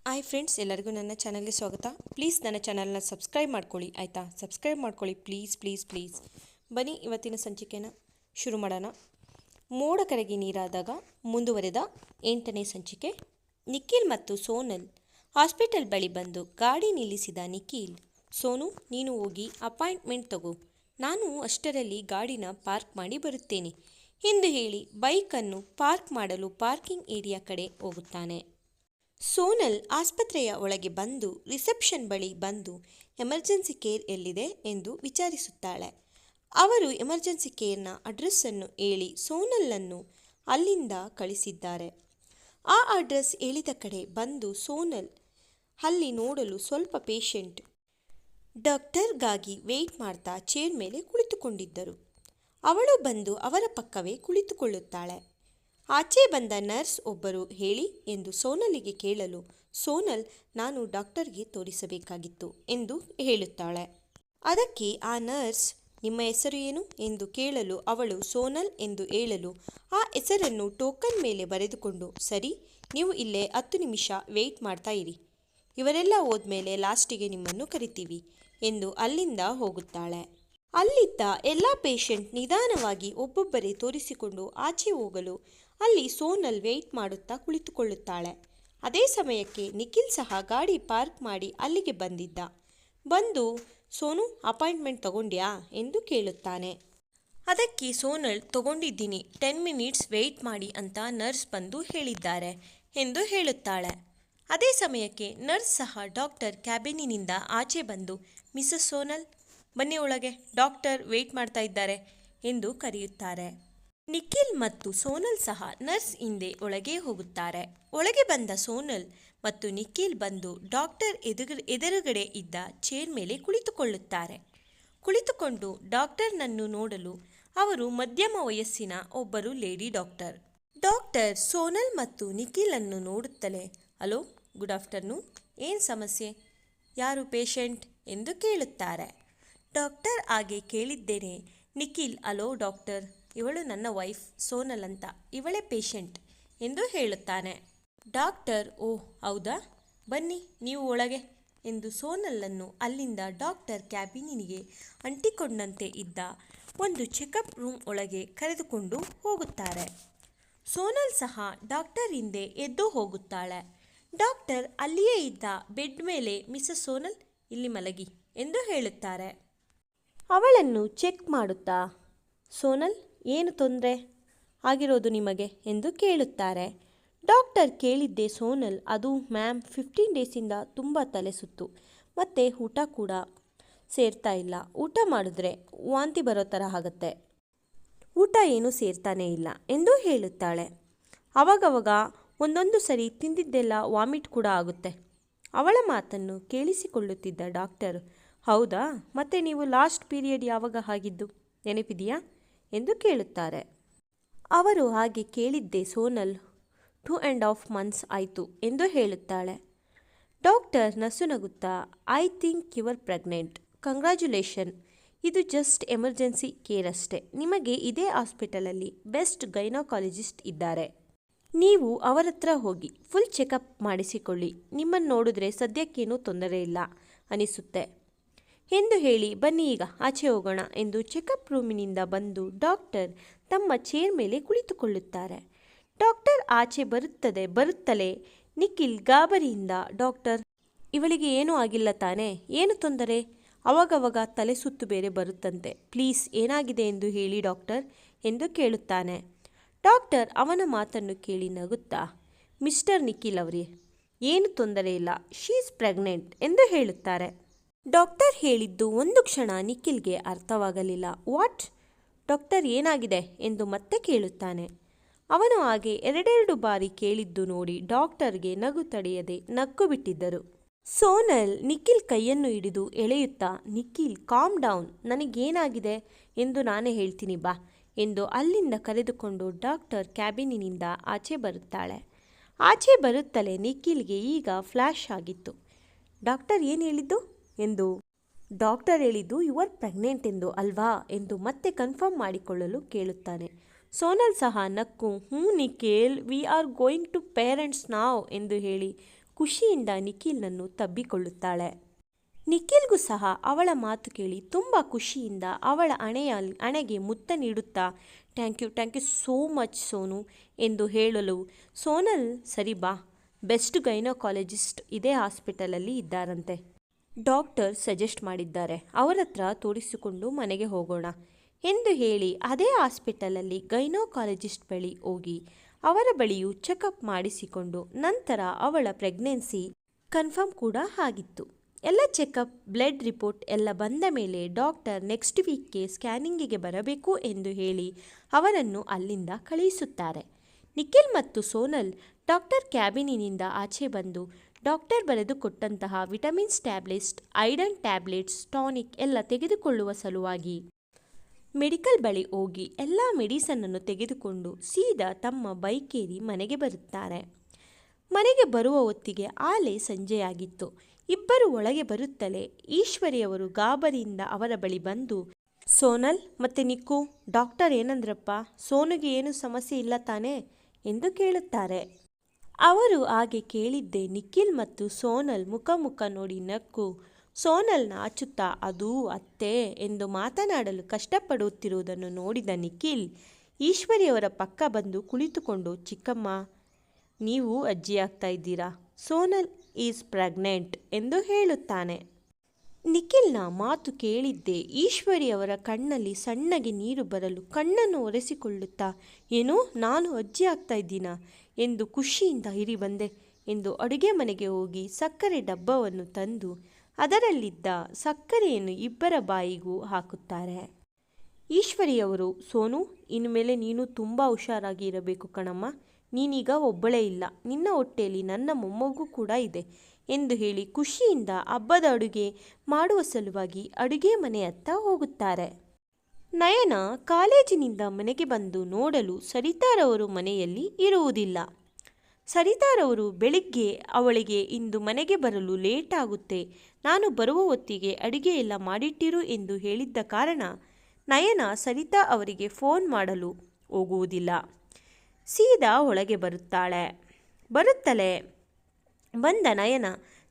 Hi friends, ಎಲ್ಲರಿಗೂ ನನ್ನ ಚಾನಲ್ಗೆ ಸ್ವಾಗತ. ಪ್ಲೀಸ್ ನನ್ನ ಚಾನಲ್ನ ಸಬ್ಸ್ಕ್ರೈಬ್ ಮಾಡ್ಕೊಳ್ಳಿ, ಆಯಿತಾ? ಸಬ್ಸ್ಕ್ರೈಬ್ ಮಾಡ್ಕೊಳ್ಳಿ ಪ್ಲೀಸ್ ಪ್ಲೀಸ್ ಪ್ಲೀಸ್. ಬನ್ನಿ ಇವತ್ತಿನ ಸಂಚಿಕೆನ ಶುರು ಮಾಡೋಣ. ಮೋಡ ಕರಗಿ ನೀರಾದಾಗ ಮುಂದುವರೆದ 8ನೇ ಸಂಚಿಕೆ. ನಿಖಿಲ್ ಮತ್ತು ಸೋನಲ್ ಹಾಸ್ಪಿಟಲ್ ಬಳಿ ಬಂದು ಗಾಡಿ ನಿಲ್ಲಿಸಿದ ನಿಖಿಲ್, ಸೋನು ನೀನು ಹೋಗಿ ಅಪಾಯಿಂಟ್ಮೆಂಟ್ ತಗೋ, ನಾನು ಅಷ್ಟರಲ್ಲಿ ಗಾಡಿನ ಪಾರ್ಕ್ ಮಾಡಿ ಬರುತ್ತೇನೆ ಎಂದು ಹೇಳಿ ಬೈಕನ್ನು ಪಾರ್ಕ್ ಮಾಡಲು ಪಾರ್ಕಿಂಗ್ ಏರಿಯಾ ಕಡೆ ಹೋಗುತ್ತಾನೆ. ಸೋನಲ್ ಆಸ್ಪತ್ರೆಯ ಒಳಗೆ ಬಂದು ರಿಸೆಪ್ಷನ್ ಬಳಿ ಬಂದು ಎಮರ್ಜೆನ್ಸಿ ಕೇರ್ ಎಲ್ಲಿದೆ ಎಂದು ವಿಚಾರಿಸುತ್ತಾಳೆ. ಅವರು ಎಮರ್ಜೆನ್ಸಿ ಕೇರ್ನ ಅಡ್ರೆಸ್ಸನ್ನು ಹೇಳಿ ಸೋನಲನ್ನು ಅಲ್ಲಿಂದ ಕಳಿಸಿದ್ದಾರೆ. ಆ ಅಡ್ರೆಸ್ ಹೇಳಿದ ಕಡೆ ಬಂದು ಸೋನಲ್ ಅಲ್ಲಿ ನೋಡಲು ಸ್ವಲ್ಪ ಪೇಷಂಟ್ ಡಾಕ್ಟರ್ಗಾಗಿ ವೆಯ್ಟ್ ಮಾಡ್ತಾ ಚೇರ್ ಮೇಲೆ ಕುಳಿತುಕೊಂಡಿದ್ದರು. ಅವಳು ಬಂದು ಅವರ ಪಕ್ಕವೇ ಕುಳಿತುಕೊಳ್ಳುತ್ತಾಳೆ. ಆಚೆ ಬಂದ ನರ್ಸ್ ಒಬ್ಬರು ಹೇಳಿ ಎಂದು ಸೋನಲಿಗೆ ಕೇಳಲು, ಸೋನಲ್ ನಾನು ಡಾಕ್ಟರ್ಗೆ ತೋರಿಸಬೇಕಾಗಿತ್ತು ಎಂದು ಹೇಳುತ್ತಾಳೆ. ಅದಕ್ಕೆ ಆ ನರ್ಸ್ ನಿಮ್ಮ ಹೆಸರು ಏನು ಎಂದು ಕೇಳಲು ಅವಳು ಸೋನಲ್ ಎಂದು ಹೇಳಲು ಆ ಹೆಸರನ್ನು ಟೋಕನ್ ಮೇಲೆ ಬರೆದುಕೊಂಡು, ಸರಿ ನೀವು ಇಲ್ಲೇ 10 ನಿಮಿಷ ವೆಯ್ಟ್ ಮಾಡ್ತಾ ಇರಿ, ಇವರೆಲ್ಲ ಹೋದ್ಮೇಲೆ ಲಾಸ್ಟಿಗೆ ನಿಮ್ಮನ್ನು ಕರಿತೀವಿ ಎಂದು ಅಲ್ಲಿಂದ ಹೋಗುತ್ತಾಳೆ. ಅಲ್ಲಿದ್ದ ಎಲ್ಲ ಪೇಷಂಟ್ ನಿಧಾನವಾಗಿ ಒಬ್ಬೊಬ್ಬರೇ ತೋರಿಸಿಕೊಂಡು ಆಚೆ ಹೋಗಲು ಅಲ್ಲಿ ಸೋನಲ್ ವೆಯ್ಟ್ ಮಾಡುತ್ತಾ ಕುಳಿತುಕೊಳ್ಳುತ್ತಾಳೆ. ಅದೇ ಸಮಯಕ್ಕೆ ನಿಖಿಲ್ ಸಹ ಗಾಡಿ ಪಾರ್ಕ್ ಮಾಡಿ ಅಲ್ಲಿಗೆ ಬಂದಿದ್ದ. ಬಂದು ಸೋನು ಅಪಾಯಿಂಟ್ಮೆಂಟ್ ತಗೊಂಡ್ಯಾ ಎಂದು ಕೇಳುತ್ತಾನೆ. ಅದಕ್ಕೆ ಸೋನಲ್ ತಗೊಂಡಿದ್ದೀನಿ, 10 ಮಿನಿಟ್ಸ್ ವೆಯ್ಟ್ ಮಾಡಿ ಅಂತ ನರ್ಸ್ ಬಂದು ಹೇಳಿದ್ದಾರೆ ಎಂದು ಹೇಳುತ್ತಾಳೆ. ಅದೇ ಸಮಯಕ್ಕೆ ನರ್ಸ್ ಸಹ ಡಾಕ್ಟರ್ ಕ್ಯಾಬಿನಿನಿಂದ ಆಚೆ ಬಂದು, ಮಿಸಸ್ ಸೋನಲ್ ಬನ್ನಿ ಒಳಗೆ, ಡಾಕ್ಟರ್ ವೆಯ್ಟ್ ಮಾಡ್ತಾ ಇದ್ದಾರೆ ಎಂದು ಕರೆಯುತ್ತಾರೆ. ನಿಖಿಲ್ ಮತ್ತು ಸೋನಲ್ ಸಹ ನರ್ಸ್ ಹಿಂದೆ ಒಳಗೆ ಹೋಗುತ್ತಾರೆ. ಒಳಗೆ ಬಂದ ಸೋನಲ್ ಮತ್ತು ನಿಖಿಲ್ ಬಂದು ಡಾಕ್ಟರ್ ಎದುರುಗಡೆ ಇದ್ದ ಚೇರ್ ಮೇಲೆ ಕುಳಿತುಕೊಳ್ಳುತ್ತಾರೆ. ಕುಳಿತುಕೊಂಡು ಡಾಕ್ಟರ್ನನ್ನು ನೋಡಲು ಅವರು ಮಧ್ಯಮ ವಯಸ್ಸಿನ ಒಬ್ಬರು ಲೇಡಿ ಡಾಕ್ಟರ್. ಡಾಕ್ಟರ್ ಸೋನಲ್ ಮತ್ತು ನಿಖಿಲನ್ನು ನೋಡುತ್ತಲೇ, ಹಲೋ ಗುಡ್ ಆಫ್ಟರ್ನೂನ್, ಏನು ಸಮಸ್ಯೆ, ಯಾರು ಪೇಷಂಟ್ ಎಂದು ಕೇಳುತ್ತಾರೆ. ಡಾಕ್ಟರ್ ಹಾಗೆ ಕೇಳಿದ್ದೇನೆ. ನಿಖಿಲ್, ಹಲೋ ಡಾಕ್ಟರ್, ಇವಳು ನನ್ನ ವೈಫ್ ಸೋನಲ್ ಅಂತ, ಇವಳೇ ಪೇಷಂಟ್ ಎಂದು ಹೇಳುತ್ತಾನೆ. ಡಾಕ್ಟರ್, ಓಹ್ ಹೌದಾ, ಬನ್ನಿ ನೀವು ಒಳಗೆ ಎಂದು ಸೋನಲನ್ನು ಅಲ್ಲಿಂದ ಡಾಕ್ಟರ್ ಕ್ಯಾಬಿನಿಗೆ ಅಂಟಿಕೊಂಡಂತೆ ಇದ್ದ ಒಂದು ಚೆಕಪ್ ರೂಮ್ ಒಳಗೆ ಕರೆದುಕೊಂಡು ಹೋಗುತ್ತಾರೆ. ಸೋನಲ್ ಸಹ ಡಾಕ್ಟರ್ ಹಿಂದೆ ಎದ್ದು ಹೋಗುತ್ತಾಳೆ. ಡಾಕ್ಟರ್ ಅಲ್ಲಿಯೇ ಇದ್ದ ಬೆಡ್ ಮೇಲೆ ಮಿಸಸ್ ಸೋನಲ್ ಇಲ್ಲಿ ಮಲಗಿ ಎಂದು ಹೇಳುತ್ತಾರೆ. ಅವಳನ್ನು ಚೆಕ್ ಮಾಡುತ್ತಾ, ಸೋನಲ್ ಏನು ತೊಂದರೆ ಆಗಿರೋದು ನಿಮಗೆ ಎಂದು ಕೇಳುತ್ತಾರೆ. ಡಾಕ್ಟರ್ ಕೇಳಿದ್ದೆ ಸೋನಲ್, ಅದು ಮ್ಯಾಮ್ 15 ಡೇಸಿಂದ ತುಂಬ ತಲೆ ಸುತ್ತು ಮತ್ತು ಊಟ ಕೂಡ ಸೇರ್ತಾ ಇಲ್ಲ, ಊಟ ಮಾಡಿದ್ರೆ ವಾಂತಿ ಬರೋ ಥರ ಆಗುತ್ತೆ, ಊಟ ಏನೂ ಸೇರ್ತಾನೇ ಇಲ್ಲ ಎಂದು ಹೇಳುತ್ತಾಳೆ. ಅವಾಗವಾಗ ಒಂದೊಂದು ಸರಿ ತಿಂದಿದ್ದೆಲ್ಲ ವಾಮಿಟ್ ಕೂಡ ಆಗುತ್ತೆ. ಅವಳ ಮಾತನ್ನು ಕೇಳಿಸಿಕೊಳ್ಳುತ್ತಿದ್ದ ಡಾಕ್ಟರ್, ಹೌದಾ, ಮತ್ತು ನೀವು ಲಾಸ್ಟ್ ಪೀರಿಯಡ್ ಯಾವಾಗ ಆಗಿದ್ದು ನೆನಪಿದೆಯಾ ಎಂದು ಕೇಳುತ್ತಾರೆ. ಅವರು ಹಾಗೆ ಕೇಳಿದ್ದೆ ಸೋನಲ್ 2.5 ಮಂತ್ಸ್ ಆಯಿತು ಎಂದು ಹೇಳುತ್ತಾಳೆ. ಡಾಕ್ಟರ್ ನಸುನಗುತ್ತಾ, I think your pregnant, congratulation, ಇದು ಜಸ್ಟ್ ಎಮರ್ಜೆನ್ಸಿ ಕೇರ್ ಅಷ್ಟೇ, ನಿಮಗೆ ಇದೇ ಹಾಸ್ಪಿಟಲಲ್ಲಿ ಬೆಸ್ಟ್ ಗೈನಕಾಲಜಿಸ್ಟ್ ಇದ್ದಾರೆ, ನೀವು ಅವರ ಹತ್ರ ಹೋಗಿ ಫುಲ್ ಚೆಕಪ್ ಮಾಡಿಸಿಕೊಳ್ಳಿ, ನಿಮ್ಮನ್ನು ನೋಡಿದ್ರೆ ಸದ್ಯಕ್ಕೇನೂ ತೊಂದರೆ ಇಲ್ಲ ಅನಿಸುತ್ತೆ ಎಂದು ಹೇಳಿ, ಬನ್ನಿ ಈಗ ಆಚೆ ಹೋಗೋಣ ಎಂದು ಚೆಕಪ್ ರೂಮಿನಿಂದ ಬಂದು ಡಾಕ್ಟರ್ ತಮ್ಮ ಚೇರ್ ಮೇಲೆ ಕುಳಿತುಕೊಳ್ಳುತ್ತಾರೆ. ಡಾಕ್ಟರ್ ಆಚೆ ಬರುತ್ತಲೇ ನಿಖಿಲ್ ಗಾಬರಿಯಿಂದ, ಡಾಕ್ಟರ್ ಇವಳಿಗೆ ಏನೂ ಆಗಿಲ್ಲ ತಾನೇ, ಏನು ತೊಂದರೆ, ಅವಾಗವಾಗ ತಲೆ ಸುತ್ತು ಬೇರೆ ಬರುತ್ತಂತೆ, ಪ್ಲೀಸ್ ಏನಾಗಿದೆ ಎಂದು ಹೇಳಿ ಡಾಕ್ಟರ್ ಎಂದು ಕೇಳುತ್ತಾನೆ. ಡಾಕ್ಟರ್ ಅವನ ಮಾತನ್ನು ಕೇಳಿ ನಗುತ್ತಾ, ಮಿಸ್ಟರ್ ನಿಖಿಲ್ ಅವರೇ, ಏನು ತೊಂದರೆ ಇಲ್ಲ, ಶೀ ಈಸ್ ಪ್ರೆಗ್ನೆಂಟ್ ಎಂದು ಹೇಳುತ್ತಾರೆ. ಡಾಕ್ಟರ್ ಹೇಳಿದ್ದು ಒಂದು ಕ್ಷಣ ನಿಖಿಲ್ಗೆ ಅರ್ಥವಾಗಲಿಲ್ಲ. ವಾಟ್, ಡಾಕ್ಟರ್ ಏನಾಗಿದೆ ಎಂದು ಮತ್ತೆ ಕೇಳುತ್ತಾನೆ. ಅವನು ಹಾಗೆ 2 ಬಾರಿ ಕೇಳಿದ್ದು ನೋಡಿ ಡಾಕ್ಟರ್ಗೆ ನಗು ತಡೆಯದೆ ನಕ್ಕು ಬಿಟ್ಟಿದ್ದರು. ಸೋನಲ್ ನಿಖಿಲ್ ಕೈಯನ್ನು ಹಿಡಿದು ಎಳೆಯುತ್ತಾ, ನಿಖಿಲ್ ಕಾಮ್ ಡೌನ್, ನನಗೇನಾಗಿದೆ ಎಂದು ನಾನೇ ಹೇಳ್ತೀನಿ ಬಾ ಎಂದು ಅಲ್ಲಿಂದ ಕರೆದುಕೊಂಡು ಡಾಕ್ಟರ್ ಕ್ಯಾಬಿನಿನಿಂದ ಆಚೆ ಬರುತ್ತಾಳೆ. ಆಚೆ ಬರುತ್ತಲೇ ನಿಖಿಲ್ಗೆ ಈಗ ಫ್ಲ್ಯಾಶ್ ಆಗಿತ್ತು. ಡಾಕ್ಟರ್ ಏನು ಹೇಳಿದ್ದು ಎಂದು, ಡಾಕ್ಟರ್ ಹೇಳಿದ್ದು ಯುವರ್ ಪ್ರೆಗ್ನೆಂಟ್ ಎಂದು ಅಲ್ವಾ ಎಂದು ಮತ್ತೆ ಕನ್ಫರ್ಮ್ ಮಾಡಿಕೊಳ್ಳಲು ಕೇಳುತ್ತಾನೆ. ಸೋನಲ್ ಸಹ ನಕ್ಕು, Nikhil, we are going to parents ನಾವ್ ಎಂದು ಹೇಳಿ ಖುಷಿಯಿಂದ ನಿಖಿಲ್ನನ್ನು ತಬ್ಬಿಕೊಳ್ಳುತ್ತಾಳೆ. ನಿಖಿಲ್ಗೂ ಸಹ ಅವಳ ಮಾತು ಕೇಳಿ ತುಂಬ ಖುಷಿಯಿಂದ ಅವಳ ಹಣೆಗೆ ಮುತ್ತ ನೀಡುತ್ತಾ thank you so much Sonu ಎಂದು ಹೇಳಲು, ಸೋನಲ್ ಸರಿ ಬಾ, ಬೆಸ್ಟ್ ಗೈನಕಾಲಜಿಸ್ಟ್ ಇದೇ ಹಾಸ್ಪಿಟಲಲ್ಲಿ ಇದ್ದಾರಂತೆ, ಡಾಕ್ಟರ್ ಸಜೆಸ್ಟ್ ಮಾಡಿದ್ದಾರೆ, ಅವರ ಹತ್ರ ತೋರಿಸಿಕೊಂಡು ಮನೆಗೆ ಹೋಗೋಣ ಎಂದು ಹೇಳಿ ಅದೇ ಹಾಸ್ಪಿಟಲಲ್ಲಿ ಗೈನಕಾಲಜಿಸ್ಟ್ ಬಳಿ ಹೋಗಿ ಅವರ ಬಳಿಯೂ ಚೆಕಪ್ ಮಾಡಿಸಿಕೊಂಡು ನಂತರ ಅವಳ ಪ್ರೆಗ್ನೆನ್ಸಿ ಕನ್ಫರ್ಮ್ ಕೂಡ ಆಗಿತ್ತು. ಎಲ್ಲ ಚೆಕಪ್ ಬ್ಲಡ್ ರಿಪೋರ್ಟ್ ಎಲ್ಲ ಬಂದ ಮೇಲೆ ಡಾಕ್ಟರ್ ನೆಕ್ಸ್ಟ್ ವೀಕ್ಗೆ ಸ್ಕ್ಯಾನಿಂಗಿಗೆ ಬರಬೇಕು ಎಂದು ಹೇಳಿ ಅವರನ್ನು ಅಲ್ಲಿಂದ ಕಳುಹಿಸುತ್ತಾರೆ. ನಿಖಿಲ್ ಮತ್ತು ಸೋನಲ್ ಡಾಕ್ಟರ್ ಕ್ಯಾಬಿನಿನಿಂದ ಆಚೆ ಬಂದು ಡಾಕ್ಟರ್ ಬರೆದುಕೊಟ್ಟಂತಹ vitamins tablets, iron tablets, tonic ಎಲ್ಲ ತೆಗೆದುಕೊಳ್ಳುವ ಸಲುವಾಗಿ ಮೆಡಿಕಲ್ ಬಳಿ ಹೋಗಿ ಎಲ್ಲ ಮೆಡಿಸನ್ನನ್ನು ತೆಗೆದುಕೊಂಡು ಸೀದಾ ತಮ್ಮ ಬೈಕೇರಿ ಮನೆಗೆ ಬರುತ್ತಾರೆ. ಮನೆಗೆ ಬರುವ ಹೊತ್ತಿಗೆ ಆಲೆ ಸಂಜೆಯಾಗಿತ್ತು. ಇಬ್ಬರು ಒಳಗೆ ಬರುತ್ತಲೇ ಈಶ್ವರಿಯವರು ಗಾಬರಿಯಿಂದ ಅವರ ಬಳಿ ಬಂದು, ಸೋನಲ್ ಮತ್ತೆ ನಿಕ್ಕು, ಡಾಕ್ಟರ್ ಏನಂದ್ರಪ್ಪ, ಸೋನುಗೆ ಏನು ಸಮಸ್ಯೆ ಇಲ್ಲ ತಾನೇ ಎಂದು ಕೇಳುತ್ತಾರೆ. ಅವರು ಹಾಗೆ ಕೇಳಿದ್ದೆ ನಿಖಿಲ್ ಮತ್ತು ಸೋನಲ್ ಮುಖ ನೋಡಿ ನಕ್ಕು ಸೋನಲ್ ನಾಚುತ್ತಾ ಅದು ಅತ್ತೆ ಎಂದು ಮಾತನಾಡಲು ಕಷ್ಟಪಡುತ್ತಿರುವುದನ್ನು ನೋಡಿದ ನಿಖಿಲ್ ಈಶ್ವರಿಯವರ ಪಕ್ಕ ಬಂದು ಕುಳಿತುಕೊಂಡು, ಚಿಕ್ಕಮ್ಮ ನೀವು ಅಜ್ಜಿಯಾಗ್ತಾ ಇದ್ದೀರಾ, ಸೋನಲ್ ಈಸ್ ಪ್ರೆಗ್ನೆಂಟ್ ಎಂದು ಹೇಳುತ್ತಾನೆ. ನಿಖಿಲ್ನ ಮಾತು ಕೇಳಿದ್ದೆ ಈಶ್ವರಿಯವರ ಕಣ್ಣಲ್ಲಿ ಸಣ್ಣಗೆ ನೀರು ಬರಲು ಕಣ್ಣನ್ನು ಒರೆಸಿಕೊಳ್ಳುತ್ತಾ, ಏನು ನಾನು ಅಜ್ಜಿ ಆಗ್ತಾ ಇದ್ದೀನಾ ಎಂದು ಖುಷಿಯಿಂದ ಇರಿ ಬಂದೆ ಎಂದು ಅಡುಗೆ ಮನೆಗೆ ಹೋಗಿ ಸಕ್ಕರೆ ಡಬ್ಬವನ್ನು ತಂದು ಅದರಲ್ಲಿದ್ದ ಸಕ್ಕರೆಯನ್ನು ಇಬ್ಬರ ಬಾಯಿಗೂ ಹಾಕುತ್ತಾರೆ. ಈಶ್ವರಿಯವರು, ಸೋನು ಇನ್ಮೇಲೆ ನೀನು ತುಂಬ ಹುಷಾರಾಗಿ ಇರಬೇಕು ಕಣಮ್ಮ, ನೀನೀಗ ಒಬ್ಬಳೇ ಇಲ್ಲ, ನಿನ್ನ ಹೊಟ್ಟೆಯಲ್ಲಿ ನನ್ನ ಮೊಮ್ಮಗು ಕೂಡ ಇದೆ ಎಂದು ಹೇಳಿ ಖುಷಿಯಿಂದ ಹಬ್ಬದ ಅಡುಗೆ ಮಾಡುವ ಸಲುವಾಗಿ ಅಡುಗೆ ಮನೆಯತ್ತ ಹೋಗುತ್ತಾರೆ. ನಯನ ಕಾಲೇಜಿನಿಂದ ಮನೆಗೆ ಬಂದು ನೋಡಲು ಸರಿತಾರವರು ಮನೆಯಲ್ಲಿ ಇರುವುದಿಲ್ಲ. ಸರಿತಾರವರು ಬೆಳಿಗ್ಗೆ ಅವಳಿಗೆ ಇಂದು ಮನೆಗೆ ಬರಲು ಲೇಟ್ ಆಗುತ್ತೆ, ನಾನು ಬರುವ ಹೊತ್ತಿಗೆ ಅಡುಗೆ ಎಲ್ಲ ಮಾಡಿಟ್ಟಿರು ಎಂದು ಹೇಳಿದ್ದ ಕಾರಣ ನಯನ ಸರಿತಾ ಅವರಿಗೆ ಫೋನ್ ಮಾಡಲು ಹೋಗುವುದಿಲ್ಲ. ಸೀದಾ ಒಳಗೆ ಬರುತ್ತಲೇ ಬಂದ ನಯನ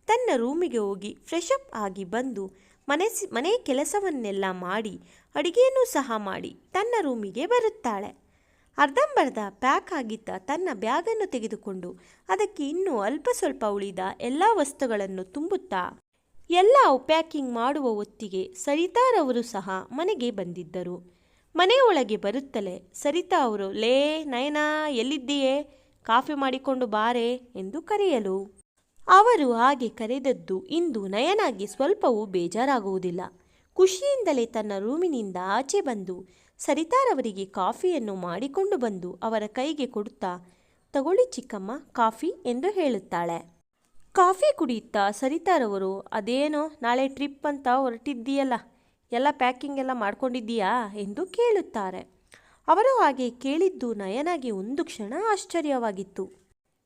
ತನ್ನ ರೂಮಿಗೆ ಹೋಗಿ ಫ್ರೆಶ್ ಅಪ್ ಆಗಿ ಬಂದು ಮನೆ ಕೆಲಸವನ್ನೆಲ್ಲ ಮಾಡಿ ಅಡುಗೆಯನ್ನು ಸಹ ಮಾಡಿ ತನ್ನ ರೂಮಿಗೆ ಬರುತ್ತಾಳೆ. ಅರ್ಧಂಬರ್ಧ ಪ್ಯಾಕ್ ಆಗಿದ್ದ ತನ್ನ ಬ್ಯಾಗನ್ನು ತೆಗೆದುಕೊಂಡು ಅದಕ್ಕೆ ಇನ್ನೂ ಅಲ್ಪ ಸ್ವಲ್ಪ ಉಳಿದ ಎಲ್ಲ ವಸ್ತುಗಳನ್ನು ತುಂಬುತ್ತಾ ಎಲ್ಲ ಪ್ಯಾಕಿಂಗ್ ಮಾಡುವ ಹೊತ್ತಿಗೆ ಸರಿತಾರವರು ಸಹ ಮನೆಗೆ ಬಂದಿದ್ದರು. ಮನೆಯೊಳಗೆ ಬರುತ್ತಲೇ ಸರಿತಾ ಅವರು, ಲೇ ನಯನ ಎಲ್ಲಿದ್ದೀಯೇ, ಕಾಫಿ ಮಾಡಿಕೊಂಡು ಬಾರೆ ಎಂದು ಕರೆಯಲು ಅವರು ಹಾಗೆ ಕರೆದದ್ದು ಇಂದು ನಯನಾಗೆ ಸ್ವಲ್ಪವೂ ಬೇಜಾರಾಗುವುದಿಲ್ಲ. ಖುಷಿಯಿಂದಲೇ ತನ್ನ ರೂಮಿನಿಂದ ಆಚೆ ಬಂದು ಸರಿತಾರವರಿಗೆ ಕಾಫಿಯನ್ನು ಮಾಡಿಕೊಂಡು ಬಂದು ಅವರ ಕೈಗೆ ಕೊಡುತ್ತಾ, ತಗೊಳ್ಳಿ ಚಿಕ್ಕಮ್ಮ ಕಾಫಿ ಎಂದು ಹೇಳುತ್ತಾಳೆ. ಕಾಫಿ ಕುಡಿಯುತ್ತಾ ಸರಿತಾರವರು, ಅದೇನೋ ನಾಳೆ ಟ್ರಿಪ್ ಅಂತ ಹೊರಟಿದ್ದೀಯಲ್ಲ, ಎಲ್ಲ ಪ್ಯಾಕಿಂಗ್ ಎಲ್ಲ ಮಾಡ್ಕೊಂಡಿದ್ದೀಯಾ ಎಂದು ಕೇಳುತ್ತಾರೆ. ಅವರು ಹಾಗೆ ಕೇಳಿದ್ದು ನಯನಾಗೆ ಒಂದು ಕ್ಷಣ ಆಶ್ಚರ್ಯವಾಗಿತ್ತು.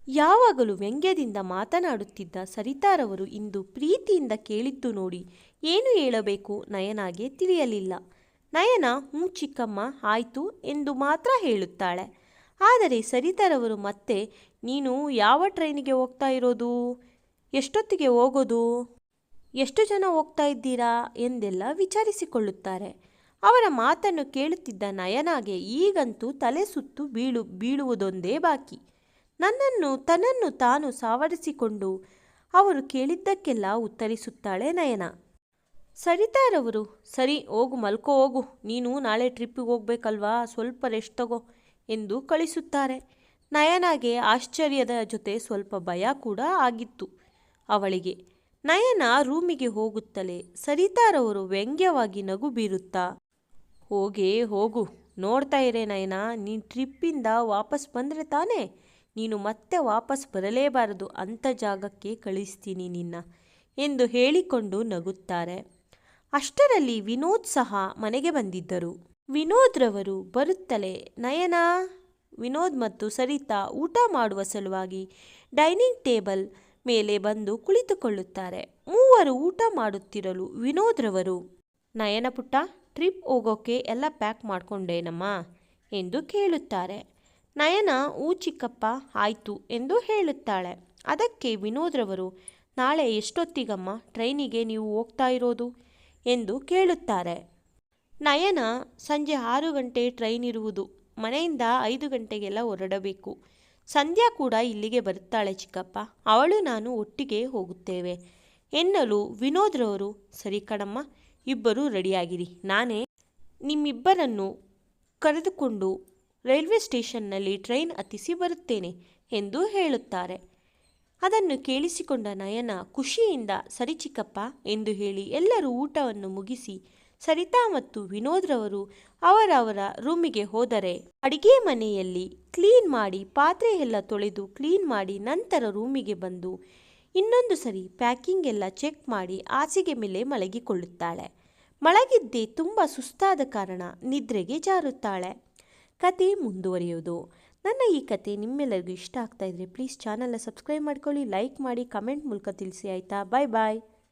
ಯಾವಾಗಲೂ ವ್ಯಂಗ್ಯದಿಂದ ಮಾತನಾಡುತ್ತಿದ್ದ ಸರಿತಾರವರು ಇಂದು ಪ್ರೀತಿಯಿಂದ ಕೇಳಿದ್ದು ನೋಡಿ ಏನು ಹೇಳಬೇಕು ನಯನಾಗೆ ತಿಳಿಯಲಿಲ್ಲ. ನಯನ ಹ್ಞೂ ಚಿಕ್ಕಮ್ಮ ಆಯಿತು ಎಂದು ಮಾತ್ರ ಹೇಳುತ್ತಾಳೆ. ಆದರೆ ಸರಿತಾರವರು ಮತ್ತೆ, ನೀನು ಯಾವ ಟ್ರೈನಿಗೆ ಹೋಗ್ತಾ ಇರೋದು, ಎಷ್ಟೊತ್ತಿಗೆ ಹೋಗೋದು, ಎಷ್ಟು ಜನ ಹೋಗ್ತಾ ಇದ್ದೀರಾ ಎಂದೆಲ್ಲ ವಿಚಾರಿಸಿಕೊಳ್ಳುತ್ತಾರೆ. ಅವರ ಮಾತನ್ನು ಕೇಳುತ್ತಿದ್ದ ನಯನಾಗೆ ಈಗಂತೂ ತಲೆ ಸುತ್ತು ಬೀಳುವುದೊಂದೇ ಬಾಕಿ. ತನ್ನನ್ನು ತಾನು ಸಾವರಿಸಿಕೊಂಡು ಅವರು ಕೇಳಿದ್ದಕ್ಕೆಲ್ಲ ಉತ್ತರಿಸುತ್ತಾಳೆ ನಯನ. ಸರಿತಾರವರು, ಸರಿ ಹೋಗು ಮಲ್ಕೋ ಹೋಗು, ನೀನು ನಾಳೆ ಟ್ರಿಪ್ಪಿಗೆ ಹೋಗ್ಬೇಕಲ್ವಾ, ಸ್ವಲ್ಪ ರೆಸ್ಟ್ ತಗೋ ಎಂದು ಕಳಿಸುತ್ತಾರೆ. ನಯನಾಗೆ ಆಶ್ಚರ್ಯದ ಜೊತೆ ಸ್ವಲ್ಪ ಭಯ ಕೂಡ ಆಗಿತ್ತು ಅವಳಿಗೆ. ನಯನ ರೂಮಿಗೆ ಹೋಗುತ್ತಲೇ ಸರಿತಾರವರು ವ್ಯಂಗ್ಯವಾಗಿ ನಗು ಬೀರುತ್ತಾ, ಹೋಗು ನೋಡ್ತಾ ಇರೇ ನಯನ, ನೀನು ಟ್ರಿಪ್ಪಿಂದ ವಾಪಸ್ ಬಂದರೆ ತಾನೇ, ನೀನು ಮತ್ತೆ ವಾಪಸ್ ಬರಲೇಬಾರದು, ಅಂಥ ಜಾಗಕ್ಕೆ ಕಳಿಸ್ತೀನಿ ನಿನ್ನ ಎಂದು ಹೇಳಿಕೊಂಡು ನಗುತ್ತಾರೆ. ಅಷ್ಟರಲ್ಲಿ ವಿನೋದ್ ಸಹ ಮನೆಗೆ ಬಂದಿದ್ದರು. ವಿನೋದ್ರವರು ಬರುತ್ತಲೇ ನಯನ, ವಿನೋದ್ ಮತ್ತು ಸರಿತಾ ಊಟ ಮಾಡುವ ಸಲುವಾಗಿ ಡೈನಿಂಗ್ ಟೇಬಲ್ ಮೇಲೆ ಬಂದು ಕುಳಿತುಕೊಳ್ಳುತ್ತಾರೆ. ಮೂವರು ಊಟ ಮಾಡುತ್ತಿರಲು ವಿನೋದ್ರವರು, ನಯನ ಪುಟ್ಟ ಟ್ರಿಪ್ ಹೋಗೋಕ್ಕೆ ಎಲ್ಲ ಪ್ಯಾಕ್ ಮಾಡ್ಕೊಂಡೇನಮ್ಮ ಎಂದು ಕೇಳುತ್ತಾರೆ. ನಯನ ಹೂ ಚಿಕ್ಕಪ್ಪ ಆಯಿತು ಎಂದು ಹೇಳುತ್ತಾಳೆ. ಅದಕ್ಕೆ ವಿನೋದ್ರವರು, ನಾಳೆ ಎಷ್ಟೊತ್ತಿಗಮ್ಮ ಟ್ರೈನಿಗೆ ನೀವು ಹೋಗ್ತಾ ಇರೋದು ಎಂದು ಕೇಳುತ್ತಾರೆ. ನಯನ, ಸಂಜೆ 6 ಗಂಟೆ ಟ್ರೈನ್ ಇರುವುದು, ಮನೆಯಿಂದ 5 ಗಂಟೆಗೆಲ್ಲ ಹೊರಡಬೇಕು. ಸಂಧ್ಯಾ ಕೂಡ ಇಲ್ಲಿಗೆ ಬರುತ್ತಾಳೆ ಚಿಕ್ಕಪ್ಪ, ಅವಳು ನಾನು ಒಟ್ಟಿಗೆ ಹೋಗುತ್ತೇವೆ ಎನ್ನಲು ವಿನೋದ್ರವರು, ಸರಿ ಕಣಮ್ಮ, ಇಬ್ಬರು ರೆಡಿಯಾಗಿರಿ, ನಾನೇ ನಿಮ್ಮಿಬ್ಬರನ್ನು ಕರೆದುಕೊಂಡು ರೈಲ್ವೆ ಸ್ಟೇಷನ್ನಲ್ಲಿ ಟ್ರೈನ್ ಹತ್ತಿಸಿ ಬರುತ್ತೇನೆ ಎಂದು ಹೇಳುತ್ತಾರೆ. ಅದನ್ನು ಕೇಳಿಸಿಕೊಂಡ ನಯನ ಖುಷಿಯಿಂದ ಸರಿ ಚಿಕ್ಕಪ್ಪ ಎಂದು ಹೇಳಿ ಎಲ್ಲರೂ ಊಟವನ್ನು ಮುಗಿಸಿ ಸರಿತಾ ಮತ್ತು ವಿನೋದ್ರವರು ಅವರವರ ರೂಮಿಗೆ ಹೋದರೆ, ಅಡಿಗೆ ಮನೆಯಲ್ಲಿ ಕ್ಲೀನ್ ಮಾಡಿ ಪಾತ್ರೆ ಎಲ್ಲ ತೊಳೆದು ಕ್ಲೀನ್ ಮಾಡಿ ನಂತರ ರೂಮಿಗೆ ಬಂದು ಇನ್ನೊಂದು ಸರಿ ಪ್ಯಾಕಿಂಗ್ ಎಲ್ಲ ಚೆಕ್ ಮಾಡಿ ಹಾಸಿಗೆ ಮೇಲೆ ಮಲಗಿಕೊಳ್ಳುತ್ತಾಳೆ. ಮಲಗಿದ್ದೇ ತುಂಬ ಸುಸ್ತಾದ ಕಾರಣ ನಿದ್ರೆಗೆ ಜಾರುತ್ತಾಳೆ. ಕತೆ ಮುಂದುವರಿಯೋದು. ನನ್ನ ಈ ಕತೆ ನಿಮ್ಮೆಲ್ಲರಿಗೂ ಇಷ್ಟ ಆಗ್ತಾ ಇದ್ರೆ ಪ್ಲೀಸ್ ಚಾನಲ್ನ ಸಬ್ಸ್ಕ್ರೈಬ್ ಮಾಡ್ಕೊಳ್ಳಿ, ಲೈಕ್ ಮಾಡಿ, ಕಮೆಂಟ್ ಮೂಲಕ ತಿಳಿಸಿ ಆಯಿತಾ. ಬಾಯ್ ಬಾಯ್.